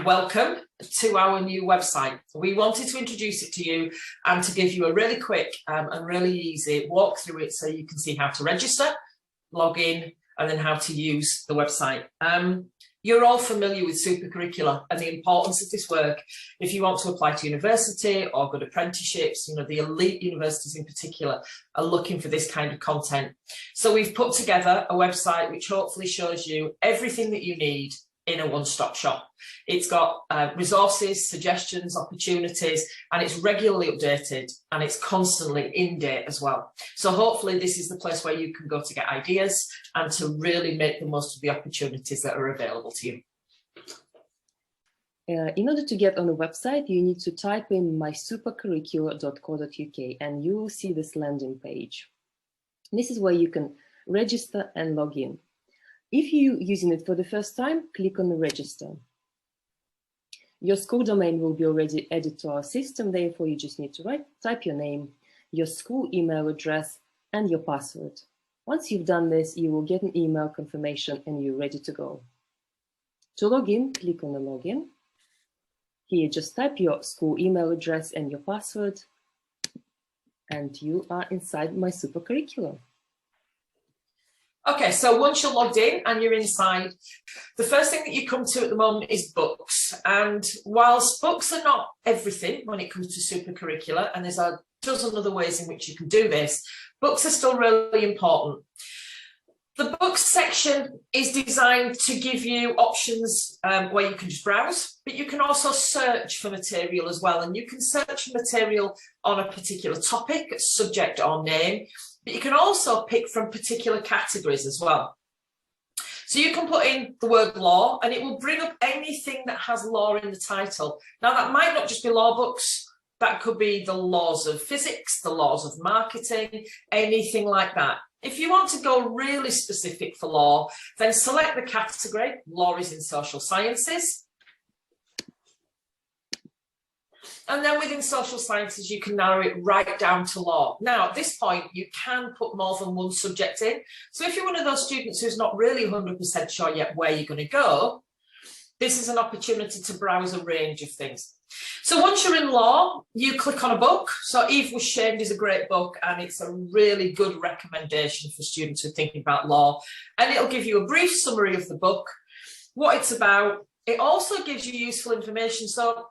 welcome to our new website. We wanted to introduce it to you and to give you a really quick and really easy walk through it so you can see how to register, log in, and then how to use the website. You're all familiar with Curricular and the importance of this work if you want to apply to university or good apprenticeships. You know, the elite universities in particular are looking for this kind of content. So we've put together a website which hopefully shows you everything that you need in a one-stop shop. It's got resources, suggestions, opportunities, and it's regularly updated and it's constantly in date as well. So hopefully this is the place where you can go to get ideas and to really make the most of the opportunities that are available to you. In order to get on the website, you need to type in mysupercurricular.co.uk and you will see this landing page. This is where you can register and log in. If you're using it for the first time, click on the register. Your school domain will be already added to our system, therefore you just need to type your name, your school email address, and your password. Once you've done this, you will get an email confirmation and you're ready to go. To log in, click on the login. Here, just type your school email address and your password, and you are inside MySuperCurricular. Okay, so once you're logged in and you're inside, the first thing that you come to at the moment is books. And whilst books are not everything when it comes to Supercurricular, and there's a dozen other ways in which you can do this, books are still really important. The books section is designed to give you options where you can just browse, but you can also search for material as well. And you can search for material on a particular topic, subject or name. But you can also pick from particular categories as well. So you can put in the word law and it will bring up anything that has law in the title. Now that might not just be law books, that could be the laws of physics, the laws of marketing, anything like that. If you want to go really specific for law, then select the category. Law is in social sciences. And then within social sciences, you can narrow it right down to law. Now, at this point, you can put more than one subject in. So if you're one of those students who's not really 100% sure yet where you're going to go, this is an opportunity to browse a range of things. So once you're in law, you click on a book. So Eve Was Shamed is a great book, and it's a really good recommendation for students who are thinking about law. And it'll give you a brief summary of the book, what it's about. It also gives you useful information. So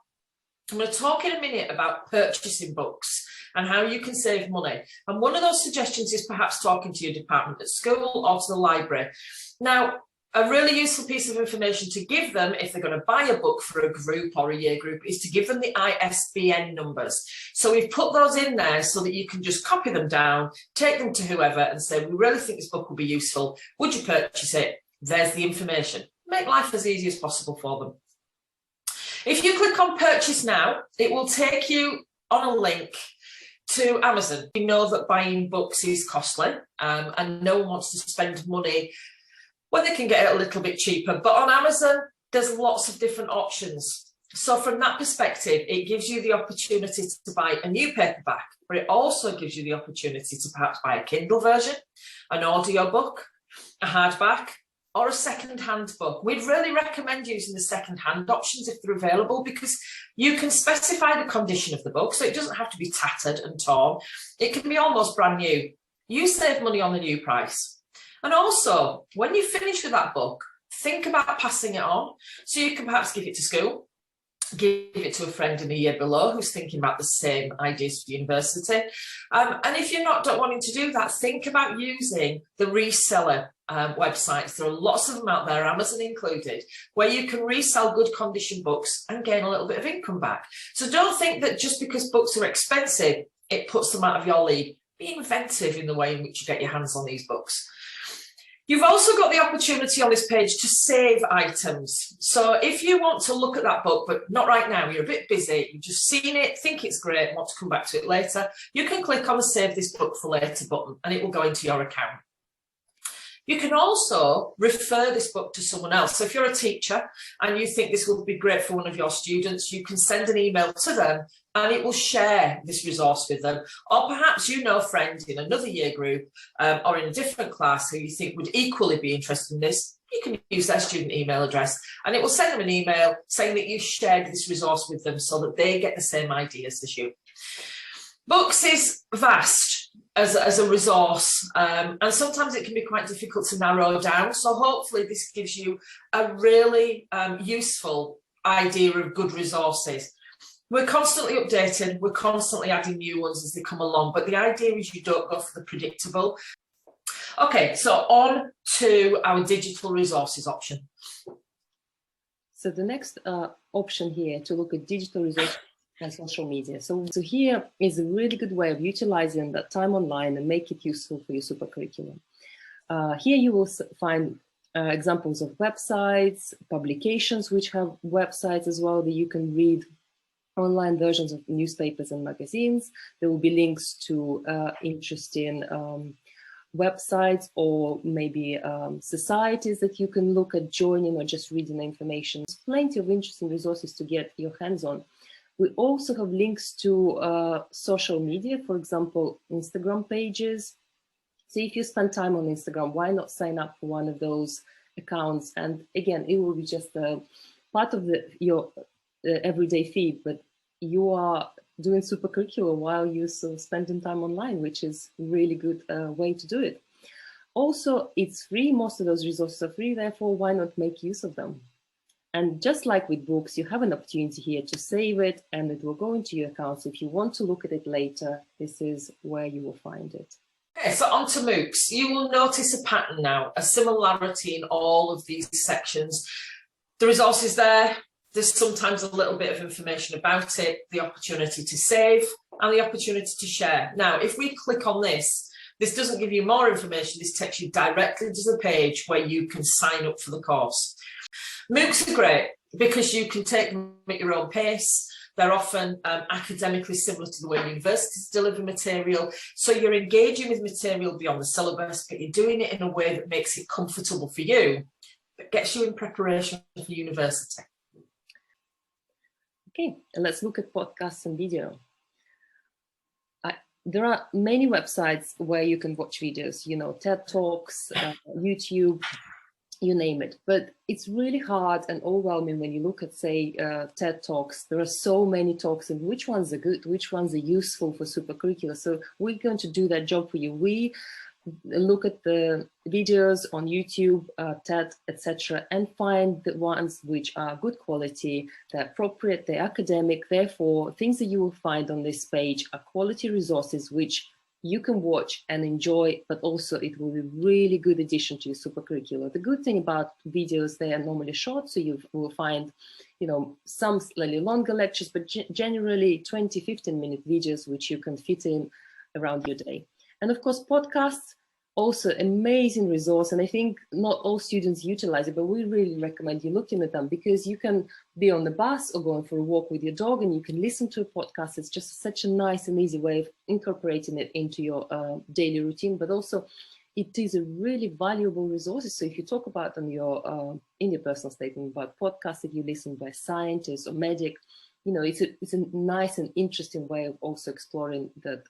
I'm going to talk in a minute about purchasing books and how you can save money. And one of those suggestions is perhaps talking to your department at school or to the library. Now, a really useful piece of information to give them if they're going to buy a book for a group or a year group is to give them the ISBN numbers. So we've put those in there so that you can just copy them down, take them to whoever and say, we really think this book will be useful. Would you purchase it? There's the information. Make life as easy as possible for them. If you click on purchase now, it will take you on a link to Amazon. You know that buying books is costly and no one wants to spend money when they can get it a little bit cheaper. But on Amazon, there's lots of different options. So from that perspective, it gives you the opportunity to buy a new paperback, but it also gives you the opportunity to perhaps buy a Kindle version, an audio book, a hardback, or a second-hand book. We'd really recommend using the second-hand options if they're available, because you can specify the condition of the book, so it doesn't have to be tattered and torn. It can be almost brand new. You save money on the new price. And also, when you finish with that book, think about passing it on. So you can perhaps give it to school, give it to a friend in a year below who's thinking about the same ideas for university. And if you're not wanting to do that, think about using the reseller websites. There are lots of them out there, Amazon included, where you can resell good condition books and gain a little bit of income back. So don't think that just because books are expensive, it puts them out of your league. Be inventive in the way in which you get your hands on these books. You've also got the opportunity on this page to save items. So if you want to look at that book, but not right now, you're a bit busy, you've just seen it, think it's great, want to come back to it later, you can click on the Save This Book for Later button and it will go into your account. You can also refer this book to someone else. So if you're a teacher and you think this would be great for one of your students, you can send an email to them and it will share this resource with them. Or perhaps you know a friend in another year group or in a different class who you think would equally be interested in this. you can use their student email address, and it will send them an email saying that you shared this resource with them so that they get the same ideas as you. Books is vast as a resource, and sometimes it can be quite difficult to narrow down. So hopefully this gives you a really useful idea of good resources. We're constantly updating, we're constantly adding new ones as they come along, but the idea is you don't go for the predictable. Okay, so on to our digital resources option. So the next option here to look at digital resources and social media. So here is a really good way of utilizing that time online and make it useful for your super curriculum. Here you will find examples of websites, publications which have websites as well that you can read, online versions of newspapers and magazines. There will be links to interesting websites or maybe societies that you can look at joining or just reading the information. There's plenty of interesting resources to get your hands on. We also have links to social media, for example, Instagram pages. So if you spend time on Instagram, why not sign up for one of those accounts? And again, it will be just a part of your everyday feed, but you are doing super curricular while you're spending time online, which is a really good way to do it. Also, it's free. Most of those resources are free, therefore, why not make use of them? And just like with books, you have an opportunity here to save it and it will go into your account. So if you want to look at it later, this is where you will find it. Okay, so on to MOOCs. You will notice a pattern now, a similarity in all of these sections. The resources there, there's sometimes a little bit of information about it, the opportunity to save and the opportunity to share. Now, if we click on this, this doesn't give you more information. This takes you directly to the page where you can sign up for the course. MOOCs are great because you can take them at your own pace. They're often academically similar to the way universities deliver material. So you're engaging with material beyond the syllabus, but you're doing it in a way that makes it comfortable for you, that gets you in preparation for university. Okay, and let's look at podcasts and video. There are many websites where you can watch videos, you know, TED Talks, YouTube, you name it. But it's really hard and overwhelming when you look at, say, TED Talks. There are so many talks, and which ones are good, which ones are useful for super curricular. So we're going to do that job for you. We look at the videos on YouTube, TED, etc., and find the ones which are good quality, they're appropriate, they're academic. Therefore, things that you will find on this page are quality resources which you can watch and enjoy, but also it will be really good addition to your super curricular. The good thing about videos, they are normally short, so you will find, you know, some slightly longer lectures, but generally 20-15-minute videos which you can fit in around your day. And of course, podcasts, also amazing resource. And I think not all students utilize it, but we really recommend you looking at them because you can be on the bus or going for a walk with your dog and you can listen to a podcast. It's just such a nice and easy way of incorporating it into your daily routine, but also it is a really valuable resource. So if you talk about on your in your personal statement about podcasts that you listen by scientists or medic, you know, it's a nice and interesting way of also exploring that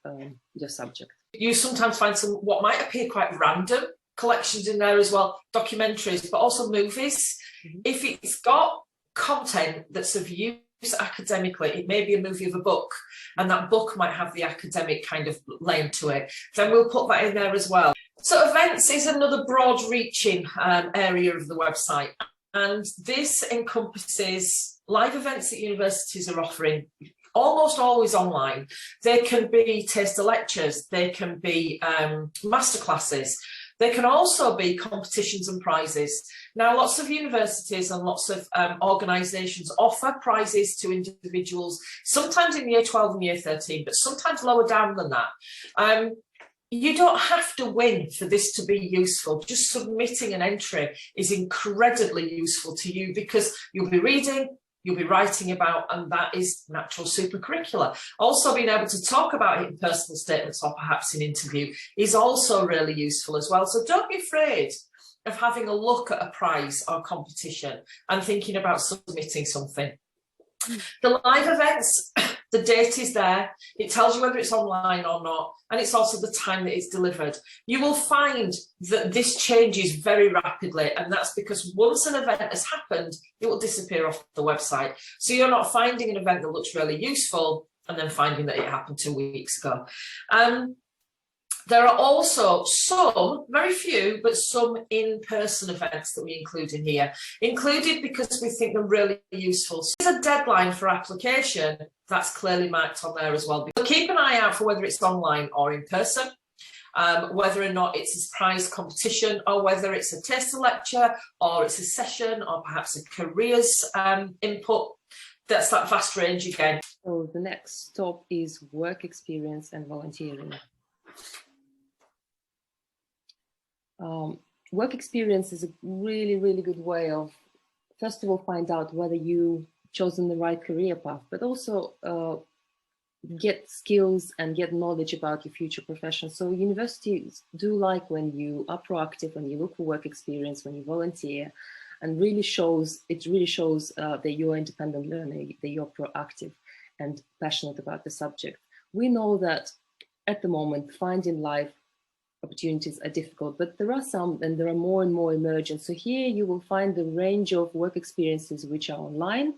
your subject. You sometimes find some what might appear quite random collections in there as well, documentaries, but also movies. Mm-hmm. If it's got content that's of use academically, it may be a movie of a book, and that book might have the academic kind of lane to it, then we'll put that in there as well. So events is another broad-reaching area of the website, and this encompasses live events that universities are offering, almost always online. They can be taster lectures, they can be masterclasses, they can also be competitions and prizes. Now, lots of universities and lots of organisations offer prizes to individuals, sometimes in year 12 and year 13, but sometimes lower down than that. You don't have to win for this to be useful. Just submitting an entry is incredibly useful to you because you'll be reading, you'll be writing about, and that is natural supercurricular. Also, being able to talk about it in personal statements or perhaps in interview is also really useful as well. So don't be afraid of having a look at a prize or competition and thinking about submitting something. The live events, the date is there, it tells you whether it's online or not, and it's also the time that it's delivered. You will find that this changes very rapidly, and that's because once an event has happened, it will disappear off the website. So you're not finding an event that looks really useful and then finding that it happened 2 weeks ago. There are also some, very few, but some in-person events that we include in here, included because we think they're really useful. So there's a deadline for application that's clearly marked on there as well. So keep an eye out for whether it's online or in person, whether or not it's a prize competition, or whether it's a taster lecture, or it's a session, or perhaps a careers input. That's that vast range again. So the next stop is work experience and volunteering. Work experience is a really, really good way of, first of all, find out whether you've chosen the right career path, but also get skills and get knowledge about your future profession. So universities do like when you are proactive, when you look for work experience, when you volunteer, and it really shows that you're an independent learner, that you're proactive and passionate about the subject. We know that at the moment, finding life opportunities are difficult, but there are some, and there are more and more emergent. So here you will find the range of work experiences which are online,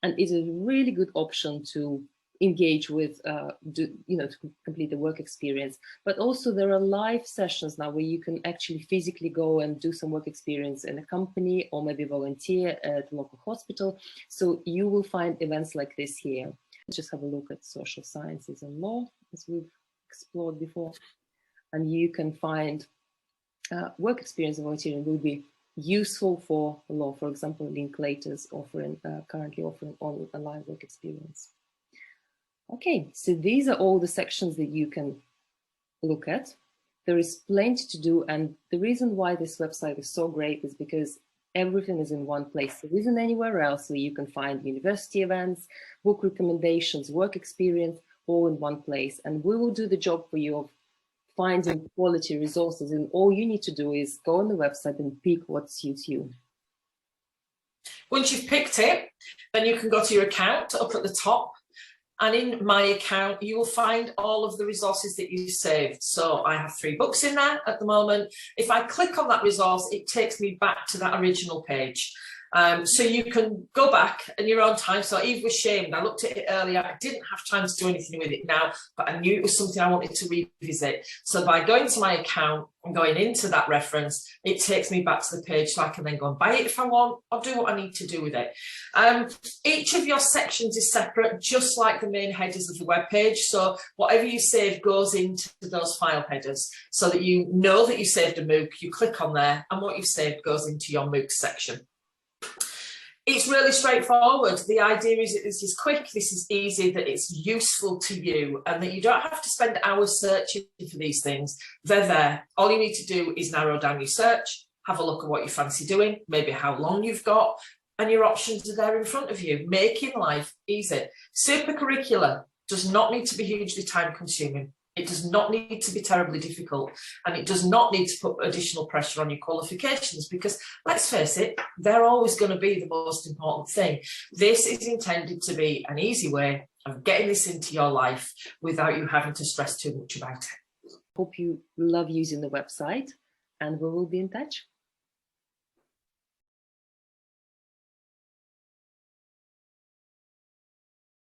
and it is a really good option to engage with, to complete the work experience. But also there are live sessions now where you can actually physically go and do some work experience in a company, or maybe volunteer at the local hospital. So you will find events like this here. Let's just have a look at social sciences and law, as we've explored before. And you can find work experience and volunteering will be useful for law. For example, Linklaters currently offering online work experience. Okay, so these are all the sections that you can look at. There is plenty to do, and the reason why this website is so great is because everything is in one place. There isn't anywhere else where you can find university events, book recommendations, work experience, all in one place. And we will do the job for you of finding quality resources, and all you need to do is go on the website and pick what suits you. Once you've picked it, then you can go to your account up at the top, and in my account you will find all of the resources that you saved. So I have 3 books in there at the moment. If I click on that resource, it takes me back to that original page. So you can go back in your own time. So Eve was shamed. I looked at it earlier. I didn't have time to do anything with it now, but I knew it was something I wanted to revisit. So by going to my account and going into that reference, it takes me back to the page, so I can then go and buy it if I want, or do what I need to do with it. Each of your sections is separate, just like the main headers of the web page. So whatever you save goes into those file headers, so that you know that you saved a MOOC. You click on there, and what you've saved goes into your MOOC section. It's really straightforward. The idea is that this is quick, this is easy, that it's useful to you, and that you don't have to spend hours searching for these things. They're there. All you need to do is narrow down your search, have a look at what you fancy doing, maybe how long you've got, and your options are there in front of you, making life easy. Super Curricular does not need to be hugely time consuming. It does not need to be terribly difficult, and it does not need to put additional pressure on your qualifications, because let's face it, they're always going to be the most important thing. This is intended to be an easy way of getting this into your life without you having to stress too much about it. Hope you love using the website, and we will be in touch.